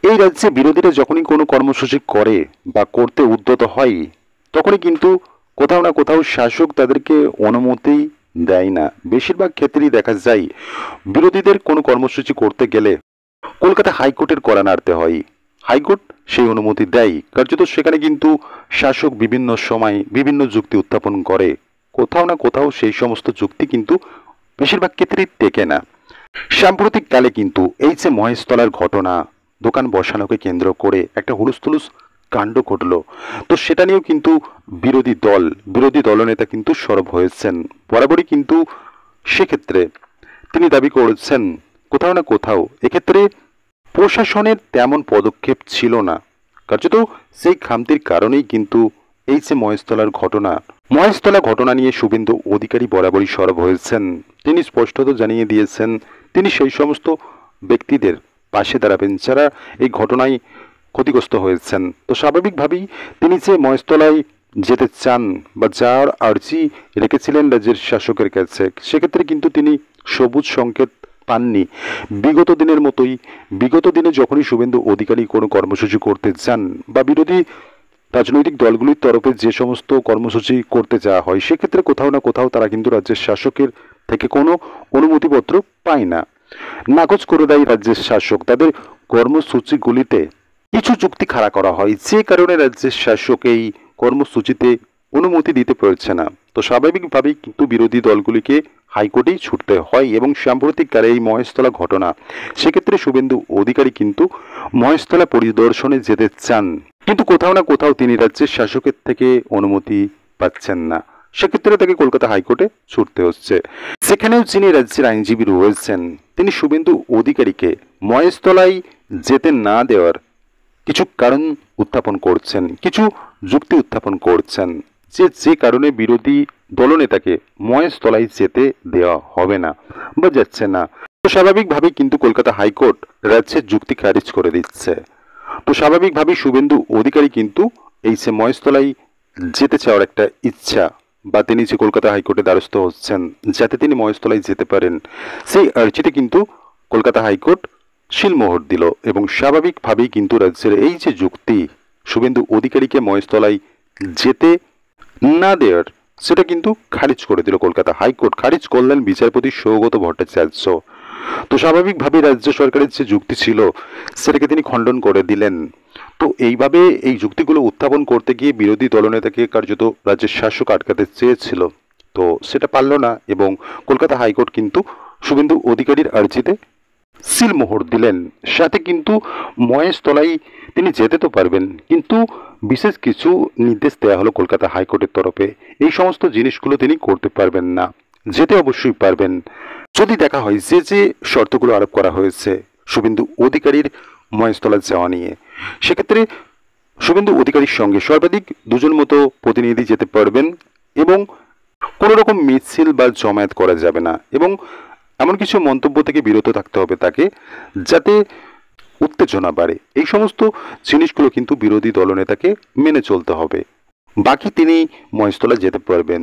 এই রাজ্যে বিরোধীরা যখনই কোনো কর্মসূচি করে বা করতে উদ্যত হয়, তখনই কিন্তু কোথাও না কোথাও শাসক তাদেরকে অনুমতি দেয় না। বেশিরভাগ ক্ষেত্রেই দেখা যায় বিরোধীদের কোনো কর্মসূচি করতে গেলে কলকাতা হাইকোর্টের কড়া নাড়তে হয়। হাইকোর্ট সেই অনুমতি দেয়। কার্যত সেখানে কিন্তু শাসক বিভিন্ন সময় বিভিন্ন যুক্তি উত্থাপন করে। কোথাও না কোথাও সেই সমস্ত যুক্তি কিন্তু বেশিরভাগ ক্ষেত্রেই টেকে না। সাম্প্রতিক কালে কিন্তু এই যে মহেশতলার ঘটনা, দোকান বসানোকে কেন্দ্র করে একটা হুলস্থুলুস কাণ্ড ঘটল, তো সেটা নিয়েও কিন্তু বিরোধী দলনেতা কিন্তু সরব হয়েছেন। বরাবরই কিন্তু সেক্ষেত্রে তিনি দাবি করেছেন কোথাও না কোথাও এক্ষেত্রে প্রশাসনের তেমন পদক্ষেপ ছিল না। কার্যত সেই খামতির কারণেই কিন্তু এই যে মহেশতলা ঘটনা নিয়ে শুভেন্দু অধিকারী বরাবরই সরব হয়েছেন। তিনি স্পষ্টত জানিয়ে দিয়েছেন তিনি সেই সমস্ত ব্যক্তিদের পাশে দাঁড়াবেন যারা এই ঘটনায় ক্ষতিগ্রস্ত হয়েছেন। তো স্বাভাবিকভাবেই তিনি যে মহেশতলায় যেতে চান বা যার আর্জি রেখেছিলেন রাজ্যের শাসকের কাছে, সেক্ষেত্রে কিন্তু তিনি সবুজ সংকেত পাননি। বিগত দিনে যখনই শুভেন্দু অধিকারী কোনো কর্মসূচি করতে যান বা বিরোধী রাজনৈতিক দলগুলির তরফে যে সমস্ত কর্মসূচি করতে যাওয়া হয়, সেক্ষেত্রে কোথাও না কোথাও তারা কিন্তু রাজ্যের শাসকের থেকে কোনো অনুমতিপত্র পায় না। নাকচ করে দেয় রাজ্যের শাসক। তাদের কর্মসূচিগুলিতে কিছু যুক্তি খাড়া করা হয়, যে কারণে রাজ্যের শাসক এই কর্মসূচিতে অনুমতি দিতে পারছে না। তো স্বাভাবিকভাবেই কিন্তু বিরোধী দলগুলিকে হাইকোর্টেই ছুটতে হয়। এবং সাম্প্রতিককালে এই মহেশতলা ঘটনা, সেক্ষেত্রে শুভেন্দু অধিকারী কিন্তু মহেশতলা পরিদর্শনে যেতে চান, কিন্তু কোথাও না কোথাও তিনি রাজ্যের শাসকের থেকে অনুমতি পাচ্ছেন না। সেক্ষেত্রে তাকে কলকাতা হাইকোর্টে ছুটতে হচ্ছে। সেখানেও যিনি রাজ্যের আইনজীবী রয়েছেন, তিনি শুভেন্দু অধিকারীকে মহেশতলায় যেতে না দেওয়ার কিছু কারণ উত্থাপন করছেন, কিছু যুক্তি উত্থাপন করছেন, যে কারণে বিরোধী দলনেতাকে মহেশতলায় যেতে দেওয়া হবে না বা যাচ্ছে না। তো স্বাভাবিকভাবেই কিন্তু কলকাতা হাইকোর্ট রাজ্যের যুক্তি খারিজ করে দিচ্ছে। তো স্বাভাবিকভাবেই শুভেন্দু অধিকারী কিন্তু এই যে মহেশতলায় যেতে চাওয়ার একটা ইচ্ছা, বা তিনি যে কলকাতা হাইকোর্টে দ্বারস্থ হচ্ছেন যাতে তিনি মহেশতলায় যেতে পারেন, সেই আর্জিতে কিন্তু কলকাতা হাইকোর্ট শিলমোহর দিল। এবং স্বাভাবিকভাবেই কিন্তু রাজ্যের এই যে যুক্তি শুভেন্দু অধিকারীকে মহেশতলায় যেতে না দেওয়ার, সেটা কিন্তু খারিজ করে দিল কলকাতা হাইকোর্ট। খারিজ করলেন বিচারপতি সৌগত ভট্টাচার্য। তো স্বাভাবিকভাবেই রাজ্য সরকারের যে যুক্তি ছিল সেটাকে তিনি খণ্ডন করে দিলেন। তো এইভাবে এই যুক্তিগুলো উত্থাপন করতে গিয়ে বিরোধী দলনেতাকে কার্যত রাজ্যের শাসক আটকাতে চেয়েছিল, তো সেটা পারল না। এবং কলকাতা হাইকোর্ট কিন্তু শুভেন্দু অধিকারীর আর্জিতে সিলমোহর দিলেন। সাথে কিন্তু মহেশতলায় তিনি যেতে তো পারবেন, কিন্তু বিশেষ কিছু নির্দেশ দেওয়া হলো কলকাতা হাইকোর্টের তরফে। এই সমস্ত জিনিসগুলো তিনি করতে পারবেন না, যেতে অবশ্যই পারবেন যদি দেখা হয় যে শর্তগুলো আরোপ করা হয়েছে শুভেন্দু অধিকারীর মহেশতলা যাওয়া নিয়ে। সেক্ষেত্রে শুভেন্দু অধিকারীর সঙ্গে সর্বাধিক দুজন মতো প্রতিনিধি যেতে পারবেন এবং কোনো রকম মিছিল বা জমায়েত করা যাবে না। এবং এমন কিছু মন্তব্য থেকে বিরত থাকতে হবে তাকে, যাতে উত্তেজনা বাড়ে। এই সমস্ত জিনিসগুলো কিন্তু বিরোধী দলনেতাকে মেনে চলতে হবে। বাকি তিনি মহেশতলা যেতে পারবেন।